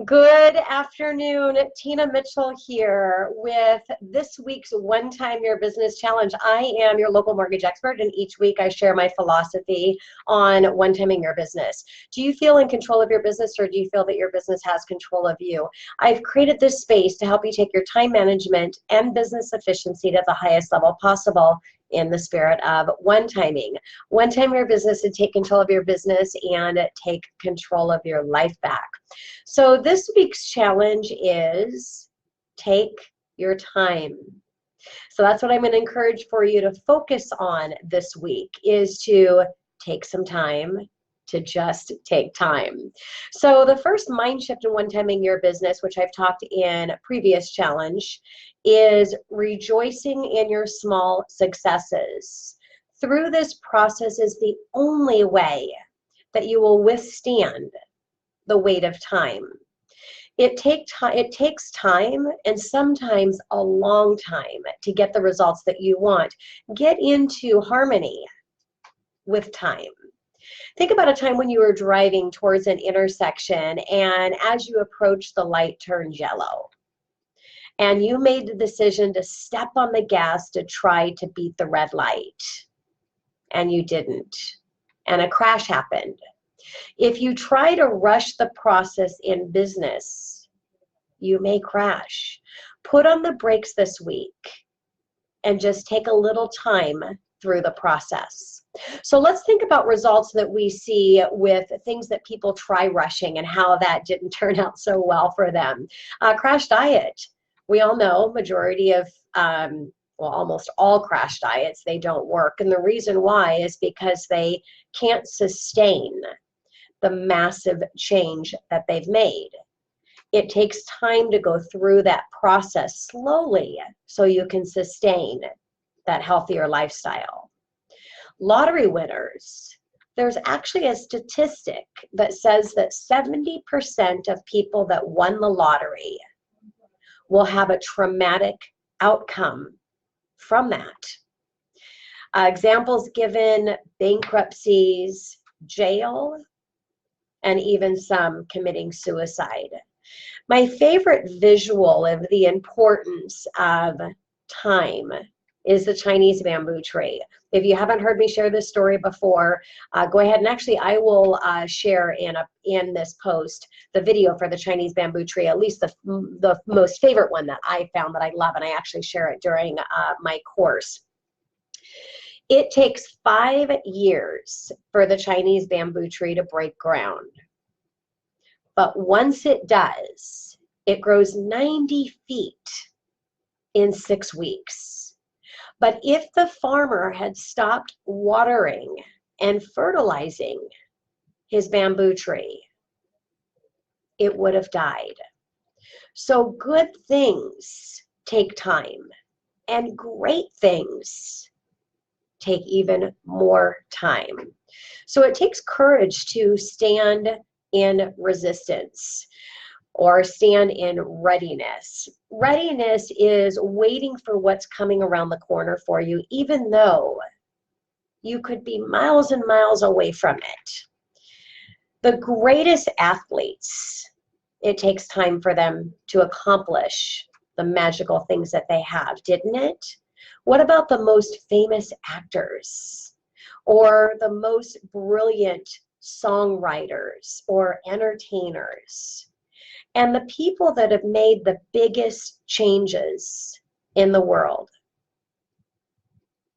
Good afternoon, Tina Mitchell here with this week's One Time Your Business Challenge. I am your local mortgage expert, and each week I share my philosophy on one-timing your business. Do you feel in control of your business, or do you feel that your business has control of you? I've created this space to help you take your time management and business efficiency to the highest level possible in the spirit of one-timing. One-time your business and take control of your business and take control of your life back. So this week's challenge is take your time. So that's what I'm going to encourage for you to focus on this week, is to take some time, to just take time. So the first mind shift in one-timing your business, which I've talked in a previous challenge, is rejoicing in your small successes. Through this process is the only way that you will withstand the weight of time. It takes time, and sometimes a long time, to get the results that you want. Get into harmony with time. Think about a time when you were driving towards an intersection, and as you approached, the light turned yellow. And you made the decision to step on the gas to try to beat the red light. And you didn't. And a crash happened. If you try to rush the process in business, you may crash. Put on the brakes this week and just take a little time through the process. So let's think about results that we see with things that people try rushing and how that didn't turn out so well for them. Crash diet. We all know majority of almost all crash diets, they don't work. And the reason why is because they can't sustain the massive change that they've made. It takes time to go through that process slowly so you can sustain that healthier lifestyle. Lottery winners. There's actually a statistic that says that 70% of people that won the lottery will have a traumatic outcome from that. Examples given: bankruptcies, jail, and even some committing suicide. My favorite visual of the importance of time is the Chinese bamboo tree. If you haven't heard me share this story before, go ahead, and actually I will share in this post the video for the Chinese bamboo tree, at least the most favorite one that I found that I love, and I actually share it during my course. It takes 5 years for the Chinese bamboo tree to break ground. But once it does, it grows 90 feet in 6 weeks. But if the farmer had stopped watering and fertilizing his bamboo tree, it would have died. So good things take time, and great things take even more time. So it takes courage to stand in resistance or stand in readiness. Readiness is waiting for what's coming around the corner for you, even though you could be miles and miles away from it. The greatest athletes, it takes time for them to accomplish the magical things that they have, didn't it? What about the most famous actors or the most brilliant songwriters or entertainers, and the people that have made the biggest changes in the world?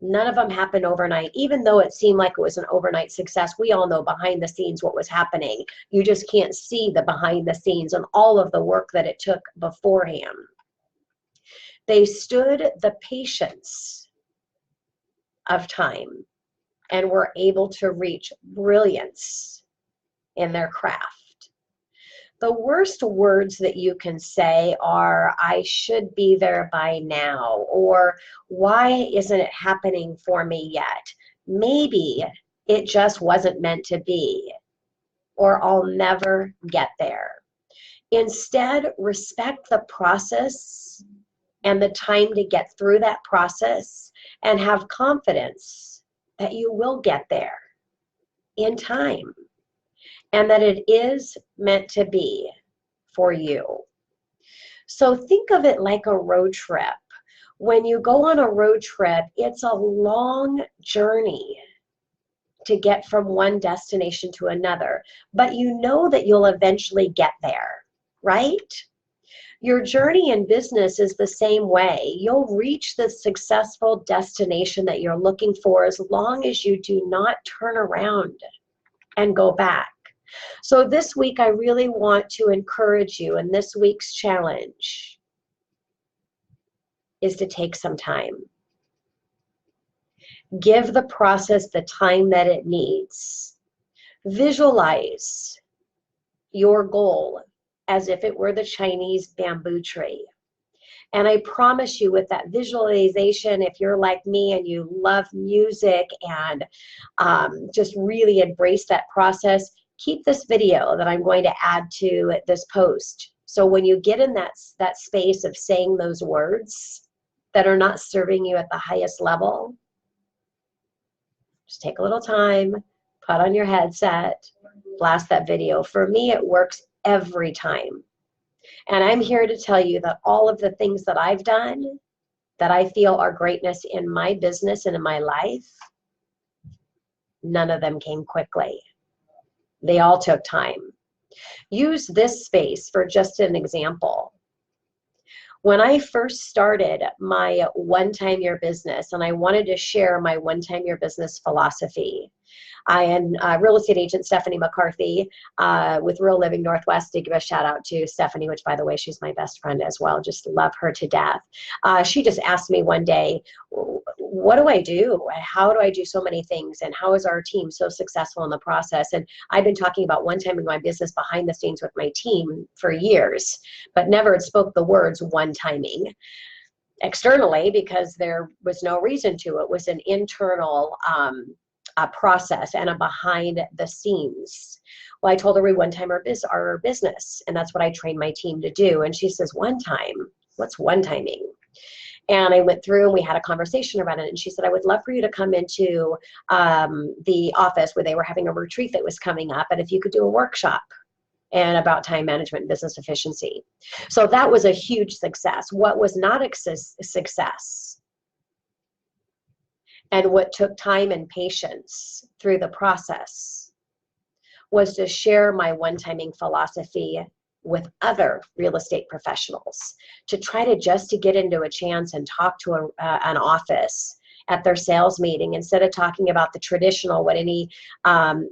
None of them happened overnight, even though it seemed like it was an overnight success. We all know behind the scenes what was happening. You just can't see the behind the scenes and all of the work that it took beforehand. They stood the patience of time and were able to reach brilliance in their craft. The worst words that you can say are, "I should be there by now," or "Why isn't it happening for me yet?" Maybe it just wasn't meant to be, or "I'll never get there." Instead, respect the process and the time to get through that process, and have confidence that you will get there in time and that it is meant to be for you. So think of it like a road trip. When you go on a road trip, it's a long journey to get from one destination to another, but you know that you'll eventually get there, right? Your journey in business is the same way. You'll reach the successful destination that you're looking for as long as you do not turn around and go back. So this week, I really want to encourage you, and this week's challenge is to take some time. Give the process the time that it needs. Visualize your goal as if it were the Chinese bamboo tree. And I promise you, with that visualization, if you're like me and you love music and just really embrace that process, keep this video that I'm going to add to this post. So when you get in that space of saying those words that are not serving you at the highest level, just take a little time, put on your headset, blast that video. For me, it works every time. And I'm here to tell you that all of the things that I've done that I feel are greatness in my business and in my life, none of them came quickly. They all took time. Use this space for just an example. When I first started my one-time year business, and I wanted to share my one-time year business philosophy, I am real estate agent Stephanie McCarthy with Real Living Northwest. To give a shout out to Stephanie, which, by the way, she's my best friend as well. Just love her to death. She just asked me one day, what do I do? How do I do so many things? And how is our team so successful in the process? And I've been talking about one-timing my business behind the scenes with my team for years, but never had spoke the words one-timing externally because there was no reason to. It was an internal process and a behind the scenes. Well, I told her we one-time our business, and that's what I trained my team to do. And she says, one time? What's one-timing? And I went through and we had a conversation about it. And she said, I would love for you to come into the office where they were having a retreat that was coming up, and if you could do a workshop and about time management and business efficiency. So that was a huge success. What was not a success, and what took time and patience through the process, was to share my one-timing philosophy with other real estate professionals, to try to just to get into a chance and talk to an office at their sales meeting, instead of talking about the traditional, what any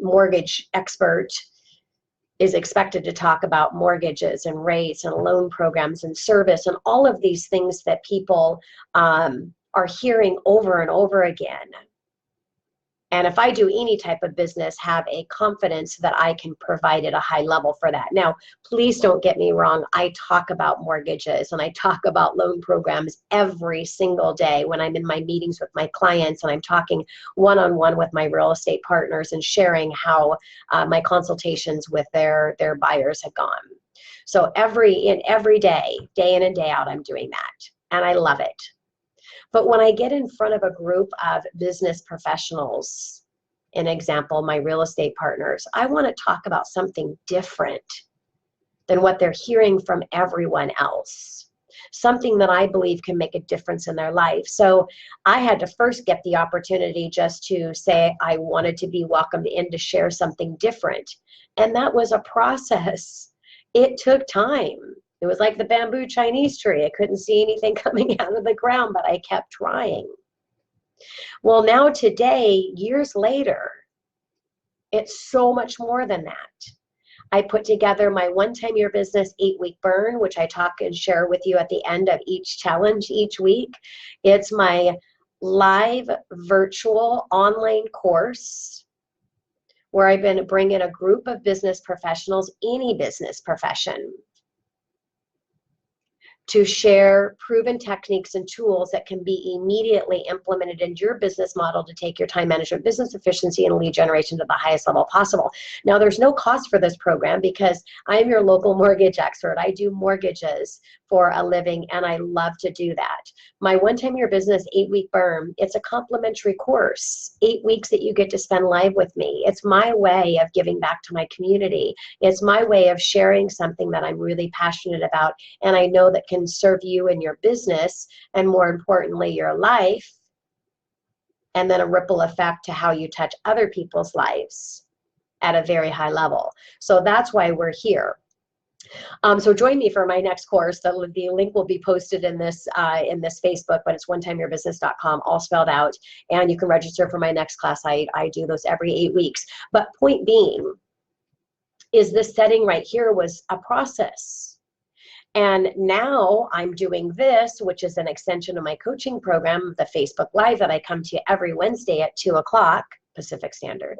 mortgage expert is expected to talk about, mortgages and rates and loan programs and service and all of these things that people are hearing over and over again. And if I do any type of business, have a confidence that I can provide at a high level for that. Now, please don't get me wrong. I talk about mortgages and I talk about loan programs every single day when I'm in my meetings with my clients and I'm talking one-on-one with my real estate partners and sharing how my consultations with their buyers have gone. So every day, day in and day out, I'm doing that. And I love it. But when I get in front of a group of business professionals, an example, my real estate partners, I want to talk about something different than what they're hearing from everyone else, something that I believe can make a difference in their life. So I had to first get the opportunity just to say I wanted to be welcomed in to share something different. And that was a process. It took time. It was like the bamboo Chinese tree. I couldn't see anything coming out of the ground, but I kept trying. Well, now today, years later, it's so much more than that. I put together my one-time year business 8-week burn, which I talk and share with you at the end of each challenge each week. It's my live virtual online course where I've been bringing a group of business professionals, any business profession, to share proven techniques and tools that can be immediately implemented into your business model to take your time management, business efficiency, and lead generation to the highest level possible. Now, there's no cost for this program because I'm your local mortgage expert. I do mortgages for a living, and I love to do that. My One Time Your Business 8-week burn, it's a complimentary course, 8 weeks that you get to spend live with me. It's my way of giving back to my community. It's my way of sharing something that I'm really passionate about, and I know that can serve you in your business, and more importantly, your life, and then a ripple effect to how you touch other people's lives at a very high level. So that's why we're here. So join me for my next course. The link will be posted in this Facebook, but it's onetimeyourbusiness.com, all spelled out. And you can register for my next class. I do those every 8 weeks. But point being is this setting right here was a process. And now I'm doing this, which is an extension of my coaching program, the Facebook Live that I come to every Wednesday at 2 o'clock Pacific Standard,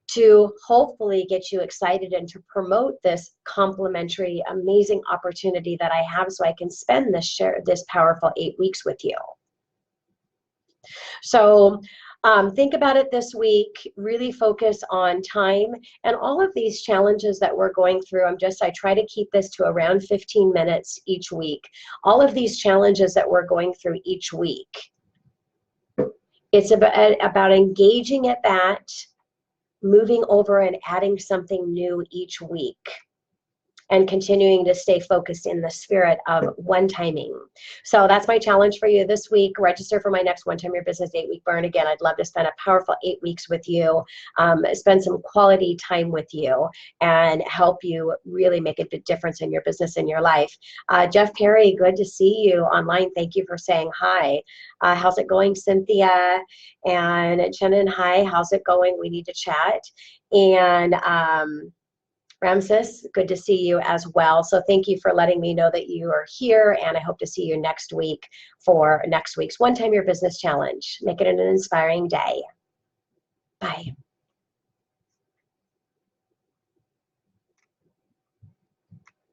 to hopefully get you excited and to promote this complimentary, amazing opportunity that I have so I can spend this powerful 8 weeks with you. So think about it this week, really focus on time and all of these challenges that we're going through. I try to keep this to around 15 minutes each week. All of these challenges that we're going through each week, it's about engaging at that, moving over and adding something new each week, and continuing to stay focused in the spirit of one-timing. So that's my challenge for you this week. Register for my next One Time Your Business 8-week burn. Again, I'd love to spend a powerful 8 weeks with you, spend some quality time with you, and help you really make a big difference in your business and your life. Jeff Perry, good to see you online. Thank you for saying hi. How's it going, Cynthia? And Shannon, hi, how's it going? We need to chat. And Ramses, good to see you as well. So thank you for letting me know that you are here, and I hope to see you next week for next week's One Time Your Business Challenge. Make it an inspiring day. Bye.